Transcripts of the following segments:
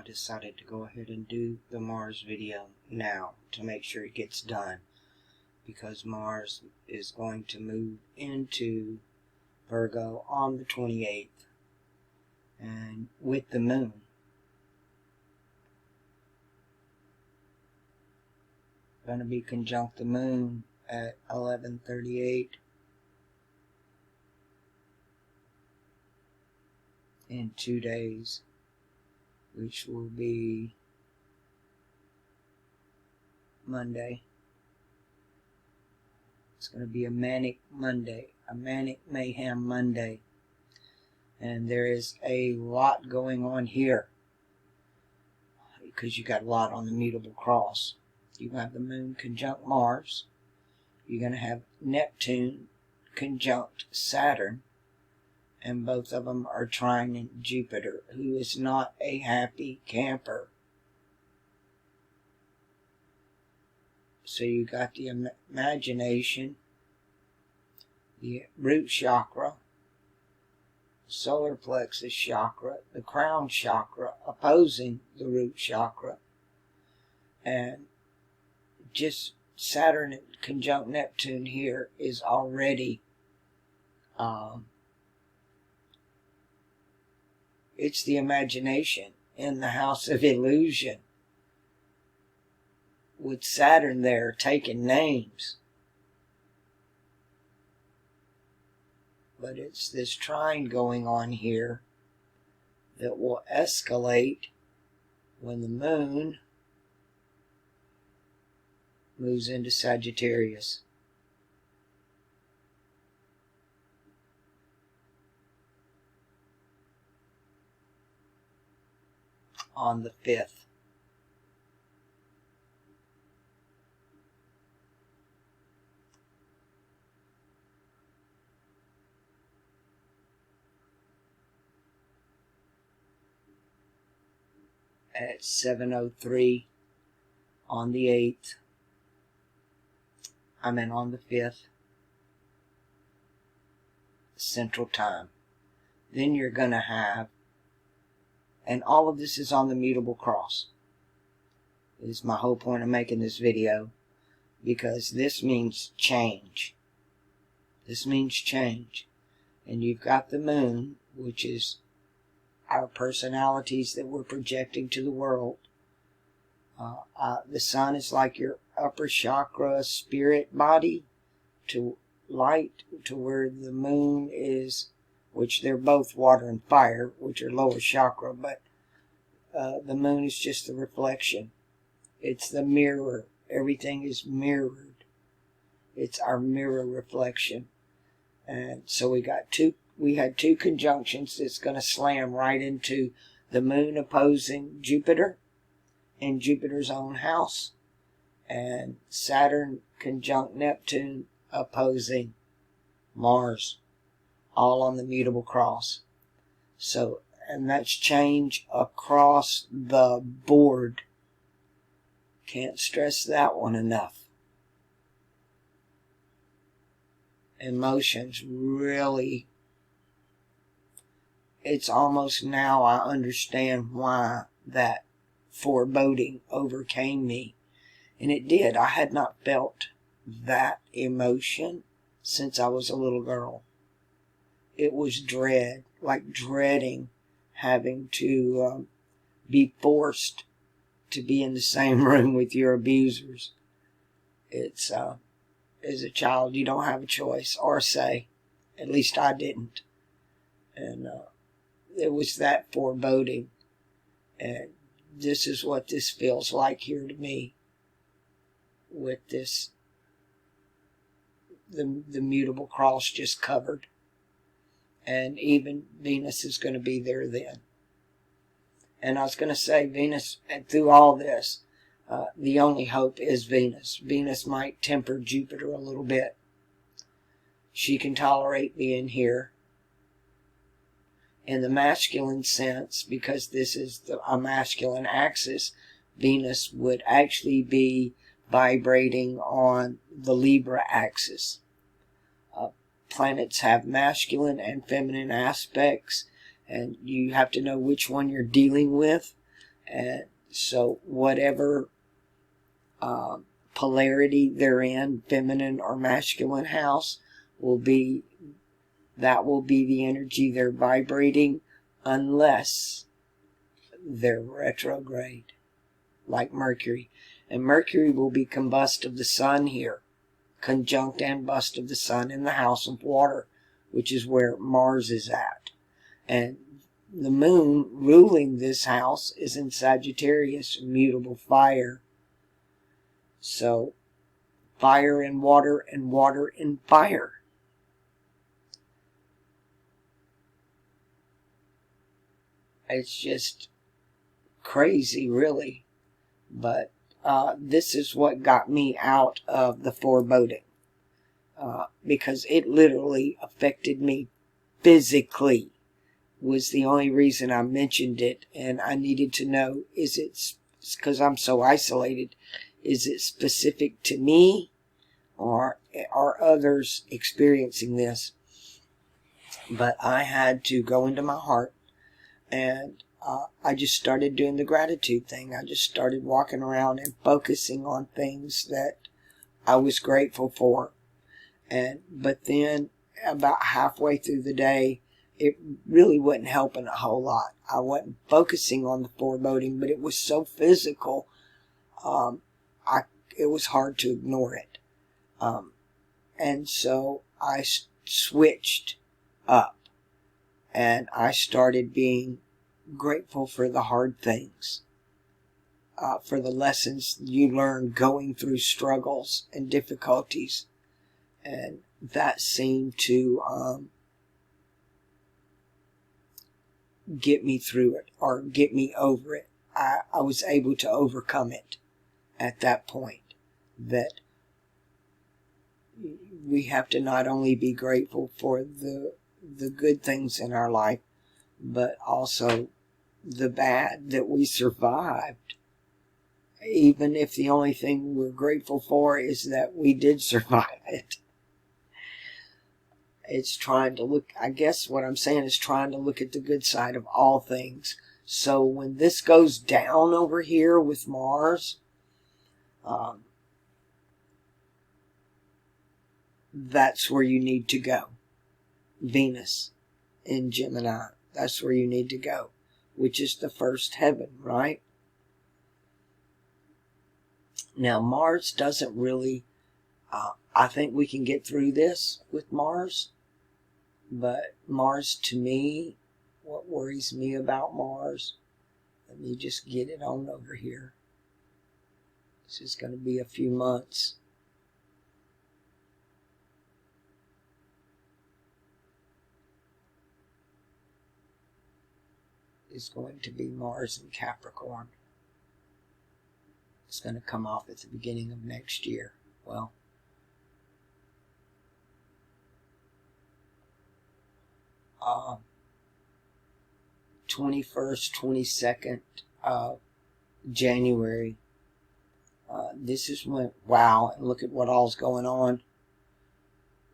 decided to go ahead and do the Mars video now to make sure it gets done, because Mars is going to move into Virgo on the 28th, and with the moon. Going to be conjunct the moon at 11:38 in 2 days, which will be Monday. It's going to be a manic Monday, a manic mayhem Monday. And there is a lot going on here, because you got a lot on the mutable cross. You have the moon conjunct Mars. You're going to have Neptune conjunct Saturn. And both of them are trining Jupiter, who is not a happy camper. So you got the imagination, the root chakra, solar plexus chakra, the crown chakra opposing the root chakra, and just Saturn conjunct Neptune here is already it's the imagination in the house of illusion, with Saturn there taking names. But it's this trine going on here that will escalate when the moon moves into Sagittarius. On the 5th. At 7:03 on the 8th. On the 5th. Central Time. Then you're going to have, and all of this is on the mutable cross. This is my whole point of making this video, because this means change. This means change. And you've got the moon, which is our personalities that we're projecting to the world. The sun is like your upper chakra spirit body to light, to where the moon is, which they're both water and fire, which are lower chakra, but the moon is just the reflection. It's the mirror. Everything is mirrored. It's our mirror reflection. And so we had two conjunctions that's going to slam right into the moon opposing Jupiter in Jupiter's own house, and Saturn conjunct Neptune opposing Mars, all on the mutable cross. So, and that's change across the board. Can't stress that one enough. Emotions really, it's almost now I understand why that foreboding overcame me. And it did. I had not felt that emotion since I was a little girl. It was dread, like dreading having to be forced to be in the same room with your abusers. It's, as a child, you don't have a choice or say. At least I didn't. And it was that foreboding. And this is what this feels like here to me, with this, the mutable cross just covered. And even Venus is going to be there then. And I was going to say Venus, and through all this, the only hope is Venus. Venus might temper Jupiter a little bit. She can tolerate being here in the masculine sense, because this is a masculine axis. Venus would actually be vibrating on the Libra axis. Planets have masculine and feminine aspects, and you have to know which one you're dealing with. And so whatever polarity they're in, feminine or masculine house, will be the energy they're vibrating, unless they're retrograde, like Mercury. And Mercury will be combust of the sun here, conjunct and bust of the sun in the house of water, which is where Mars is at. And the moon ruling this house is in Sagittarius, mutable fire. So fire and water and fire. It's just crazy, really. But this is what got me out of the foreboding. Because it literally affected me physically, was the only reason I mentioned it. And I needed to know, is it, because I'm so isolated, is it specific to me, or are others experiencing this? But I had to go into my heart, and I just started doing the gratitude thing. I just started walking around and focusing on things that I was grateful for. But then about halfway through the day, it really wasn't helping a whole lot. I wasn't focusing on the foreboding, but it was so physical, it was hard to ignore it. And so I switched up, and I started being grateful for the hard things, for the lessons you learn going through struggles and difficulties. And that seemed to get me through it, or get me over it. I was able to overcome it at that point. That we have to not only be grateful for the good things in our life, but also the bad, that we survived. Even if the only thing we're grateful for is that we did survive it. It's trying to look, I guess what I'm saying is trying to look at the good side of all things. So when this goes down over here with Mars, that's where you need to go. Venus in Gemini, that's where you need to go, which is the first heaven, right? Now, Mars doesn't really, I think we can get through this with Mars, but Mars, to me, what worries me about Mars, let me just get it on over here. This is going to be a few months. Is going to be Mars in Capricorn. It's going to come off at the beginning of next year. Well, uh, 21st, 22nd of January. This is when, wow, and look at what all's going on.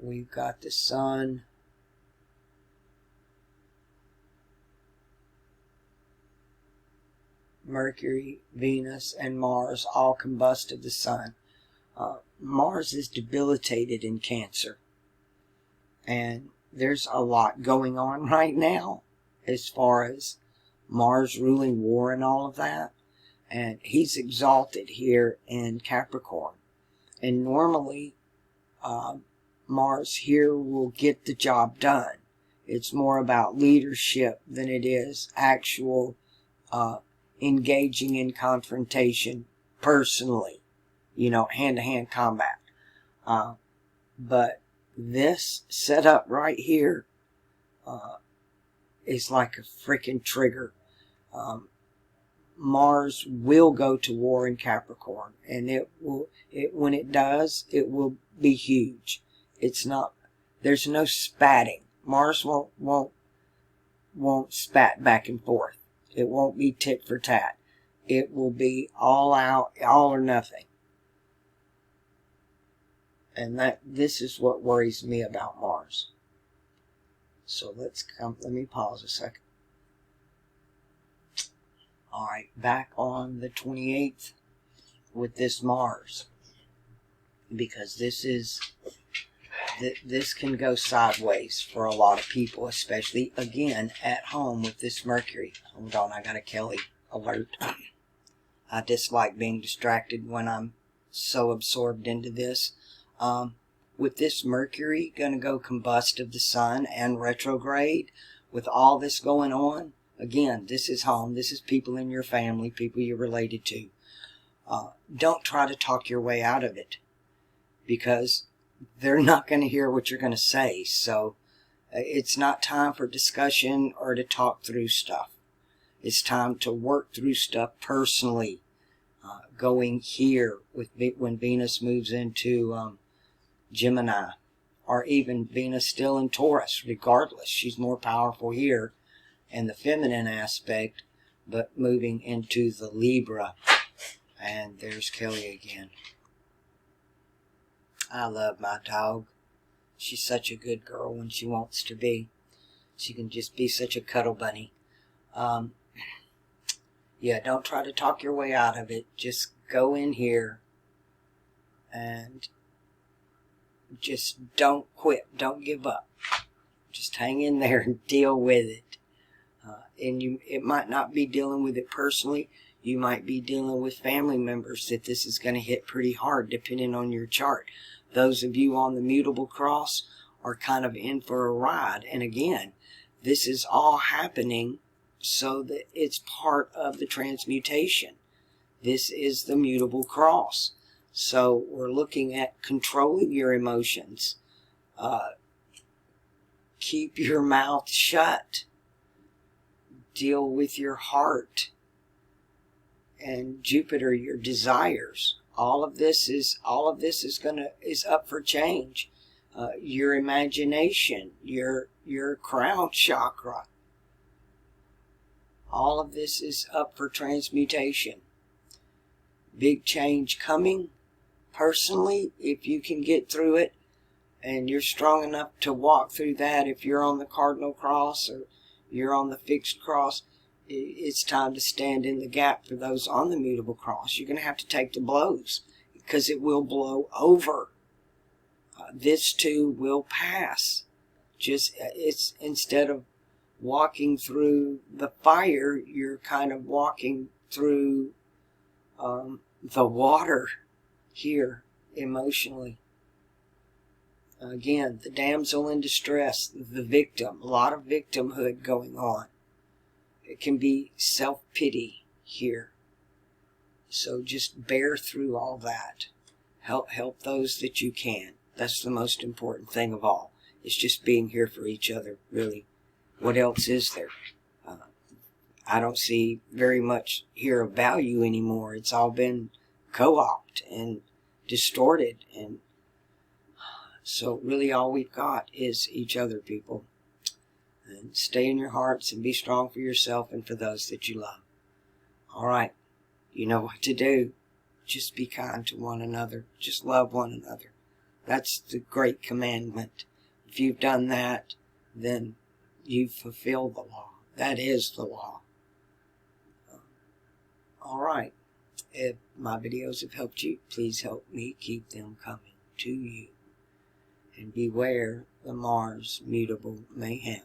We've got the sun. Mercury, Venus, and Mars all combust of the sun. Mars is debilitated in Cancer. And there's a lot going on right now as far as Mars ruling war and all of that. And he's exalted here in Capricorn. And normally, Mars here will get the job done. It's more about leadership than it is actual engaging in confrontation personally, hand-to-hand combat. But this setup right here is like a freaking trigger. Mars will go to war in Capricorn, and when it does, it will be huge. It's not, there's no spatting. Mars won't spat back and forth. It won't be tit for tat. It will be all out, all or nothing. And this is what worries me about Mars. So let me pause a second. Alright. Alright, back on the 28th with this Mars. Because this can go sideways for a lot of people, especially, again, at home with this Mercury. Hold on, I got a Kelly alert. I dislike being distracted when I'm so absorbed into this. With this Mercury going to go combust of the sun and retrograde, with all this going on, again, this is home. This is people in your family, people you're related to. Don't try to talk your way out of it, because they're not going to hear what you're going to say. So it's not time for discussion or to talk through stuff. It's time to work through stuff personally. Going here with when Venus moves into Gemini, or even Venus still in Taurus. Regardless, she's more powerful here in the feminine aspect, but moving into the Libra. And there's Kelly again. I love my dog. She's such a good girl when she wants to be. She can just be such a cuddle bunny. Yeah, don't try to talk your way out of it. Just go in here and just don't quit. Don't give up. Just hang in there and deal with it. It might not be dealing with it personally. You might be dealing with family members that this is going to hit pretty hard, depending on your chart. Those of you on the mutable cross are kind of in for a ride. And again, this is all happening so that it's part of the transmutation. This is the mutable cross. So we're looking at controlling your emotions. Keep your mouth shut. Deal with your heart. And Jupiter, your desires. All of this is up for change. Your imagination, your crown chakra. All of this is up for transmutation. Big change coming. Personally, if you can get through it and you're strong enough to walk through that, if you're on the cardinal cross or you're on the fixed cross, it's time to stand in the gap for those on the mutable cross. You're going to have to take the blows, because it will blow over. This too will pass. It's instead of walking through the fire, you're kind of walking through the water here emotionally. Again, the damsel in distress, the victim, a lot of victimhood going on. It can be self-pity here. So just bear through all that. Help those that you can. That's the most important thing of all. It's just being here for each other, really. What else is there? I don't see very much here of value anymore. It's all been co-opted and distorted. And so really all we've got is each other, people. And stay in your hearts and be strong for yourself and for those that you love. All right. You know what to do. Just be kind to one another. Just love one another. That's the great commandment. If you've done that, then you've fulfilled the law. That is the law. All right. If my videos have helped you, please help me keep them coming to you. And beware the Mars mutable mayhem.